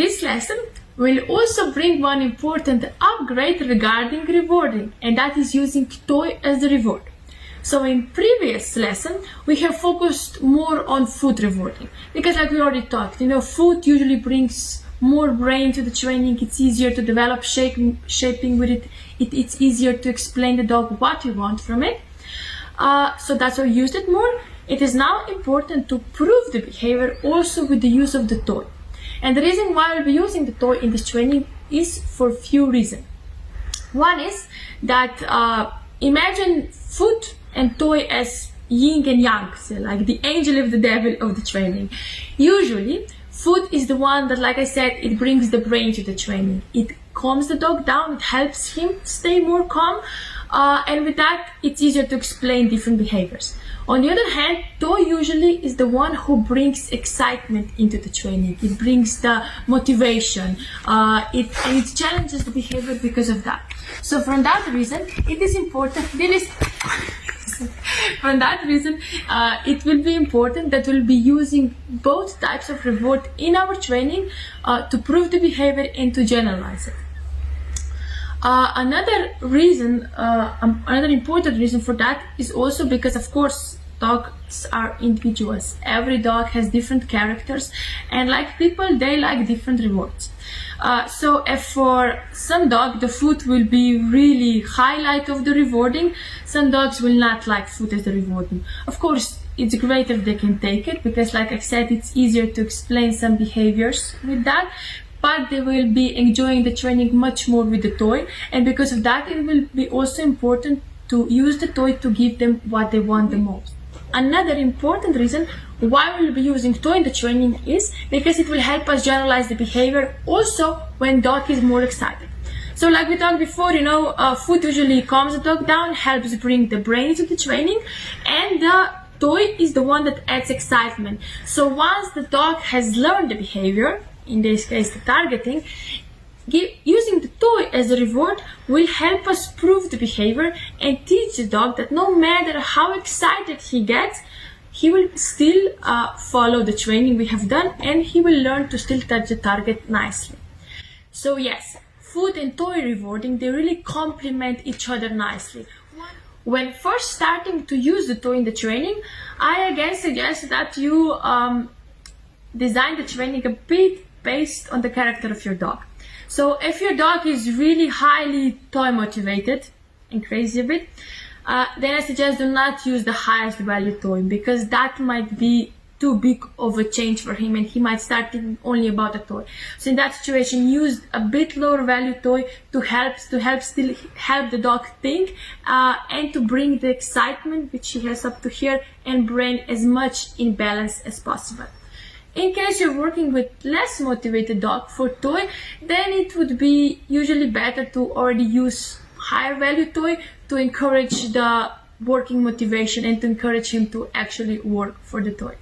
this lesson, we'll also bring one important upgrade regarding rewarding, and that is using toy as the reward. So in previous lesson, we have focused more on food rewarding, because like we already talked, food usually brings more brain to the training. It's easier to develop shaping with it. It's easier to explain the dog what you want from it. So that's why we used it more. It is now important to prove the behavior also with the use of the toy. And the reason why we'll be using the toy in this training is for few reasons. One is that imagine food and toy as yin and yang, so like the angel of the devil of the training. Usually, food is the one that, like I said, it brings the brain to the training. It calms the dog down, it helps him stay more calm, and with that, it's easier to explain different behaviors. On the other hand, toy usually is the one who brings excitement into the training. It brings the motivation, it challenges the behavior because of that. So from that reason, it is important. From that reason, it will be important that we'll be using both types of reward in our training to prove the behavior and to generalize it. Another important reason for that is also because, of course, dogs are individuals. Every dog has different characters, and like people, they like different rewards. So if for some dog the food will be really highlight of the rewarding, some dogs will not like food as the rewarding. Of course, it's great if they can take it, because like I said, it's easier to explain some behaviors with that, but they will be enjoying the training much more with the toy, and because of that, it will be also important to use the toy to give them what they want the most. Another important reason why we'll be using toy in the training is because it will help us generalize the behavior also when dog is more excited. So like we talked before, food usually calms the dog down, helps bring the brain to the training, and the toy is the one that adds excitement. So once the dog has learned the behavior, in this case the targeting, using the toy as a reward will help us prove the behavior and teach the dog that no matter how excited he gets, he will still follow the training we have done, and he will learn to still touch the target nicely. So yes, food and toy rewarding, they really complement each other nicely. When first starting to use the toy in the training, I again suggest that you design the training a bit based on the character of your dog. So if your dog is really highly toy motivated and crazy a bit, then I suggest do not use the highest value toy, because that might be too big of a change for him and he might start thinking only about the toy. So in that situation, use a bit lower value toy to help the dog think and to bring the excitement which he has up to here and brain as much in balance as possible. In case you're working with less motivated dog for toy, then it would be usually better to already use higher value toy to encourage the working motivation and to encourage him to actually work for the toy.